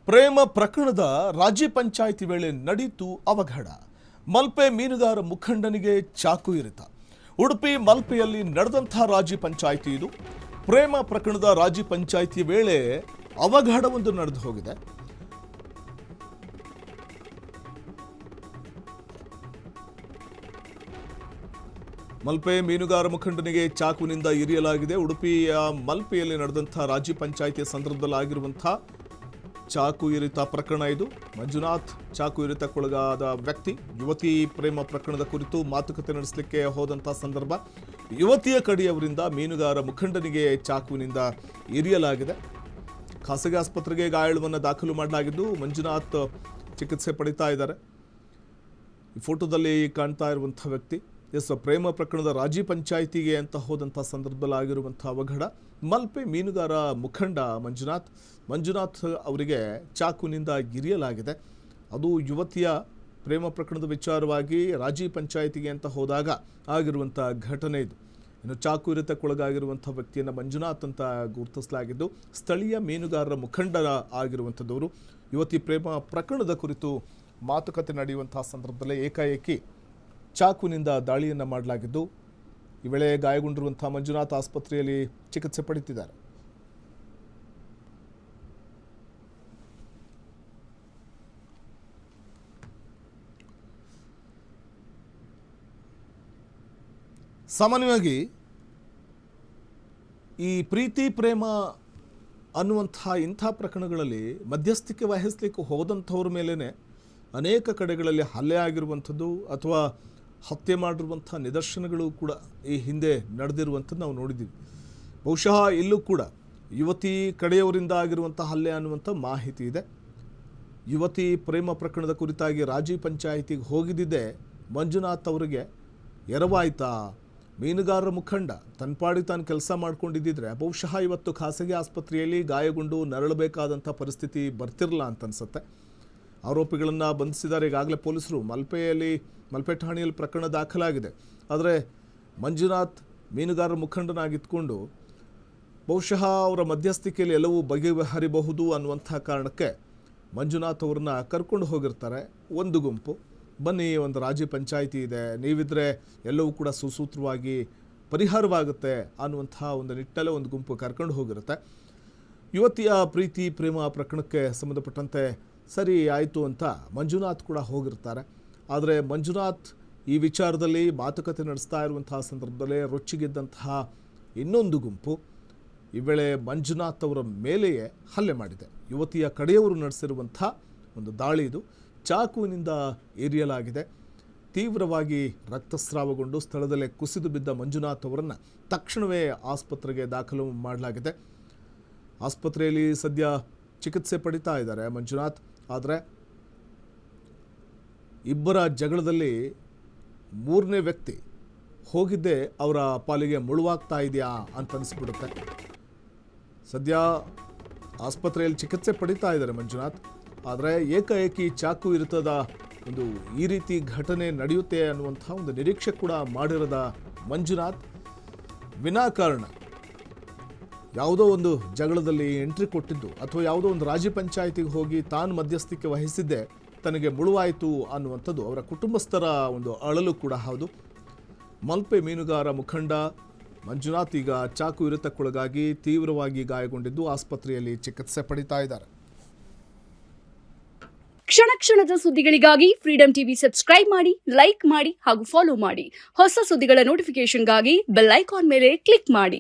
ಪ್ರೇಮ ಪ್ರಕರಣದ ರಾಜ್ಯ ಪಂಚಾಯಿತಿ ವೇಳೆ ನಡೆಯಿತು ಅವಘಡ. ಮಲ್ಪೆ ಮೀನುಗಾರ ಮುಖಂಡನಿಗೆ ಚಾಕು ಇರಿತ. ಉಡುಪಿ ಮಲ್ಪೆಯಲ್ಲಿ ನಡೆದಂತಹ ರಾಜ್ಯ ಪಂಚಾಯಿತಿ ಇದು. ಪ್ರೇಮ ಪ್ರಕರಣದ ರಾಜ್ಯ ಪಂಚಾಯಿತಿ ವೇಳೆ ಅವಘಡವೊಂದು ನಡೆದು ಹೋಗಿದೆ. ಮಲ್ಪೆ ಮೀನುಗಾರ ಮುಖಂಡನಿಗೆ ಚಾಕುವಿನಿಂದ ಇರಿಯಲಾಗಿದೆ. ಉಡುಪಿಯ ಮಲ್ಪೆಯಲ್ಲಿ ನಡೆದಂತಹ ರಾಜ್ಯ ಪಂಚಾಯಿತಿಯ ಸಂದರ್ಭದಲ್ಲಿ ಆಗಿರುವಂತಹ ಚಾಕು ಇರಿತ ಪ್ರಕರಣ ಇದು. ಮಂಜುನಾಥ್ ಚಾಕು ಇರಿತಕ್ಕೊಳಗಾದ ವ್ಯಕ್ತಿ ಯುವತಿ ಪ್ರೇಮ ಪ್ರಕರಣದ ಕುರಿತು ಮಾತುಕತೆ ನಡೆಸಲಿಕ್ಕೆ ಹೋದಂತಹ ಸಂದರ್ಭ ಯುವತಿಯ ಕಡೆಯವರಿಂದ ಮೀನುಗಾರ ಮುಖಂಡನಿಗೆ ಚಾಕುವಿನಿಂದ ಇರಿಯಲಾಗಿದೆ. ಖಾಸಗಿ ಆಸ್ಪತ್ರೆಗೆ ಗಾಯಾಳುವನ್ನು ದಾಖಲು ಮಾಡಲಾಗಿದ್ದು ಮಂಜುನಾಥ್ ಚಿಕಿತ್ಸೆ ಪಡಿತಾ ಇದ್ದಾರೆ. ಈ ಫೋಟೋದಲ್ಲಿ ಕಾಣ್ತಾ ಇರುವಂಥ ವ್ಯಕ್ತಿ ಪ್ರೇಮ ಪ್ರಕರಣದ ರಾಜ್ಯ ಪಂಚಾಯಿತಿಗೆ ಅಂತ ಹೋದಂಥ ಸಂದರ್ಭದಲ್ಲಿ ಆಗಿರುವಂಥ ಅವಘಡ. ಮಲ್ಪೆ ಮೀನುಗಾರ ಮುಖಂಡ ಮಂಜುನಾಥ್ ಅವರಿಗೆ ಚಾಕುವಿನಿಂದ ಇರಿಯಲಾಗಿದೆ. ಅದು ಯುವತಿಯ ಪ್ರೇಮ ಪ್ರಕರಣದ ವಿಚಾರವಾಗಿ ರಾಜ್ಯ ಪಂಚಾಯಿತಿಗೆ ಅಂತ ಹೋದಾಗ ಆಗಿರುವಂಥ ಘಟನೆ ಇದು. ಇನ್ನು ಚಾಕು ಇರಿತಕ್ಕೊಳಗಾಗಿರುವಂಥ ವ್ಯಕ್ತಿಯನ್ನು ಮಂಜುನಾಥ್ ಅಂತ ಗುರುತಿಸಲಾಗಿದ್ದು ಸ್ಥಳೀಯ ಮೀನುಗಾರರ ಮುಖಂಡ ಆಗಿರುವಂಥದ್ದವರು. ಯುವತಿ ಪ್ರೇಮ ಪ್ರಕರಣದ ಕುರಿತು ಮಾತುಕತೆ ನಡೆಯುವಂತಹ ಸಂದರ್ಭದಲ್ಲಿ ಏಕಾಏಕಿ ಚಾಕುವಿನಿಂದ ದಾಳಿಯನ್ನು ಮಾಡಲಾಗಿದ್ದು ಈ ವೇಳೆ ಗಾಯಗೊಂಡಿರುವಂಥ ಮಂಜುನಾಥ್ ಆಸ್ಪತ್ರೆಯಲ್ಲಿ ಚಿಕಿತ್ಸೆ ಪಡೆಯುತ್ತಿದ್ದಾರೆ. ಸಾಮಾನ್ಯವಾಗಿ ಈ ಪ್ರೀತಿ ಪ್ರೇಮ ಅನ್ನುವಂಥ ಇಂಥ ಪ್ರಕರಣಗಳಲ್ಲಿ ಮಧ್ಯಸ್ಥಿಕೆ ವಹಿಸಲಿಕ್ಕೆ ಹೋದಂಥವ್ರ ಮೇಲೇ ಅನೇಕ ಕಡೆಗಳಲ್ಲಿ ಹಲ್ಲೆ ಆಗಿರುವಂಥದ್ದು ಅಥವಾ ಹತ್ಯೆ ಮಾಡಿರುವಂಥ ನಿದರ್ಶನಗಳು ಕೂಡ ಈ ಹಿಂದೆ ನಡೆದಿರುವಂಥದ್ದು ನಾವು ನೋಡಿದ್ದೀವಿ. ಬಹುಶಃ ಇಲ್ಲೂ ಕೂಡ ಯುವತಿ ಕಡೆಯವರಿಂದ ಆಗಿರುವಂಥ ಹಲ್ಲೆ ಅನ್ನುವಂಥ ಮಾಹಿತಿ ಇದೆ. ಯುವತಿ ಪ್ರೇಮ ಪ್ರಕರಣದ ಕುರಿತಾಗಿ ರಾಜ್ಯ ಪಂಚಾಯಿತಿಗೆ ಹೋಗಿದ್ದಿದ್ದೆ ಮಂಜುನಾಥ್ ಅವರಿಗೆ ಎರವಾಯ್ತಾ. ಮೀನುಗಾರರ ಮುಖಂಡ ತನ್ಪಾಡಿ ತಾನು ಕೆಲಸ ಮಾಡ್ಕೊಂಡಿದ್ದಿದ್ರೆ ಬಹುಶಃ ಇವತ್ತು ಖಾಸಗಿ ಆಸ್ಪತ್ರೆಯಲ್ಲಿ ಗಾಯಗೊಂಡು ನರಳಬೇಕಾದಂಥ ಪರಿಸ್ಥಿತಿ ಬರ್ತಿರಲ್ಲ ಅಂತ ಅನ್ಸುತ್ತೆ. ಆರೋಪಿಗಳನ್ನು ಬಂಧಿಸಿದ್ದಾರೆ ಈಗಾಗಲೇ ಪೊಲೀಸರು. ಮಲ್ಪೆ ಠಾಣೆಯಲ್ಲಿ ಪ್ರಕರಣ ದಾಖಲಾಗಿದೆ. ಆದರೆ ಮಂಜುನಾಥ್ ಮೀನುಗಾರರ ಮುಖಂಡನಾಗಿದ್ದುಕೊಂಡು ಬಹುಶಃ ಅವರ ಮಧ್ಯಸ್ಥಿಕೆಯಲ್ಲಿ ಎಲ್ಲವೂ ಬಗೆಹರಿಬಹುದು ಅನ್ನುವಂಥ ಕಾರಣಕ್ಕೆ ಮಂಜುನಾಥ್ ಅವ್ರನ್ನ ಕರ್ಕೊಂಡು ಹೋಗಿರ್ತಾರೆ ಒಂದು ಗುಂಪು. ಬನ್ನಿ, ಒಂದು ರಾಜ್ಯ ಪಂಚಾಯಿತಿ ಇದೆ, ನೀವಿದ್ರೆ ಎಲ್ಲವೂ ಕೂಡ ಸುಸೂತ್ರವಾಗಿ ಪರಿಹಾರವಾಗುತ್ತೆ ಅನ್ನುವಂಥ ಒಂದು ನಿಟ್ಟಲ್ಲೇ ಒಂದು ಗುಂಪು ಕರ್ಕೊಂಡು ಹೋಗಿರುತ್ತೆ. ಯುವತಿಯ ಪ್ರೀತಿ ಪ್ರೇಮ ಪ್ರಕರಣಕ್ಕೆ ಸಂಬಂಧಪಟ್ಟಂತೆ ಸರಿ ಆಯಿತು ಅಂತ ಮಂಜುನಾಥ್ ಕೂಡ ಹೋಗಿರ್ತಾರೆ. ಆದರೆ ಮಂಜುನಾಥ್ ಈ ವಿಚಾರದಲ್ಲಿ ಮಾತುಕತೆ ನಡೆಸ್ತಾ ಇರುವಂತಹ ಸಂದರ್ಭದಲ್ಲೇ ರೊಚ್ಚಿಗೆದ್ದಂತಹ ಇನ್ನೊಂದು ಗುಂಪು ಈ ವೇಳೆ ಮಂಜುನಾಥ್ ಅವರ ಮೇಲೆಯೇ ಹಲ್ಲೆ ಮಾಡಿದೆ. ಯುವತಿಯ ಕಡೆಯವರು ನಡೆಸಿರುವಂಥ ಒಂದು ದಾಳಿ ಇದು. ಚಾಕುವಿನಿಂದ ಏರಿಯಲಾಗಿದೆ. ತೀವ್ರವಾಗಿ ರಕ್ತಸ್ರಾವಗೊಂಡು ಸ್ಥಳದಲ್ಲೇ ಕುಸಿದು ಬಿದ್ದ ಮಂಜುನಾಥ್ ಅವರನ್ನು ತಕ್ಷಣವೇ ಆಸ್ಪತ್ರೆಗೆ ದಾಖಲು ಮಾಡಲಾಗಿದೆ. ಆಸ್ಪತ್ರೆಯಲ್ಲಿ ಸದ್ಯ ಚಿಕಿತ್ಸೆ ಪಡಿತಾ ಇದ್ದಾರೆ ಮಂಜುನಾಥ್. ಆದರೆ ಇಬ್ಬರ ಜಗಳದಲ್ಲಿ ಮೂರನೇ ವ್ಯಕ್ತಿ ಹೋಗಿದ್ದೇ ಅವರ ಪಾಲಿಗೆ ಮುಳುವಾಗ್ತಾ ಇದೆಯಾ ಅಂತ ಅನಿಸ್ಬಿಡುತ್ತೆ. ಸದ್ಯ ಆಸ್ಪತ್ರೆಯಲ್ಲಿ ಚಿಕಿತ್ಸೆ ಪಡಿತಾ ಇದ್ದಾರೆ ಮಂಜುನಾಥ್. ಆದರೆ ಏಕಾಏಕಿ ಚಾಕು ಇರಿತದ ಒಂದು ಈ ರೀತಿ ಘಟನೆ ನಡೆಯುತ್ತೆ ಅನ್ನುವಂಥ ಒಂದು ನಿರೀಕ್ಷೆ ಕೂಡ ಮಾಡಿರದ ಮಂಜುನಾಥ್ ವಿನಾಕಾರಣ ಯಾವುದೋ ಒಂದು ಜಗಳದಲ್ಲಿ ಎಂಟ್ರಿ ಕೊಟ್ಟಿದ್ದು ಅಥವಾ ಯಾವುದೋ ಒಂದು ರಾಜ್ಯ ಪಂಚಾಯಿತಿಗೆ ಹೋಗಿ ತಾನು ಮಧ್ಯಸ್ಥಿಕೆ ವಹಿಸಿದ್ದೆ ತನಗೆ ಮುಳುವಾಯಿತು ಅನ್ನುವಂಥದ್ದು ಅವರ ಕುಟುಂಬಸ್ಥರ ಒಂದು ಅಳಲು ಕೂಡ ಹೌದು. ಮಲ್ಪೆ ಮೀನುಗಾರ ಮುಖಂಡ ಮಂಜುನಾಥ್ ಈಗ ಚಾಕು ಇರಿತಕ್ಕೊಳಗಾಗಿ ತೀವ್ರವಾಗಿ ಗಾಯಗೊಂಡಿದ್ದು ಆಸ್ಪತ್ರೆಯಲ್ಲಿ ಚಿಕಿತ್ಸೆ ಪಡಿತಾ ಇದ್ದಾರೆ. ಕ್ಷಣ ಕ್ಷಣದ ಸುದ್ದಿಗಳಿಗಾಗಿ ಫ್ರೀಡಂ ಟಿವಿ ಸಬ್ಸ್ಕ್ರೈಬ್ ಮಾಡಿ, ಲೈಕ್ ಮಾಡಿ ಹಾಗೂ ಫಾಲೋ ಮಾಡಿ. ಹೊಸ ಸುದ್ದಿಗಳ ನೋಟಿಫಿಕೇಶನ್ಗಾಗಿ ಬೆಲ್ ಐಕಾನ್ ಮೇಲೆ ಕ್ಲಿಕ್ ಮಾಡಿ.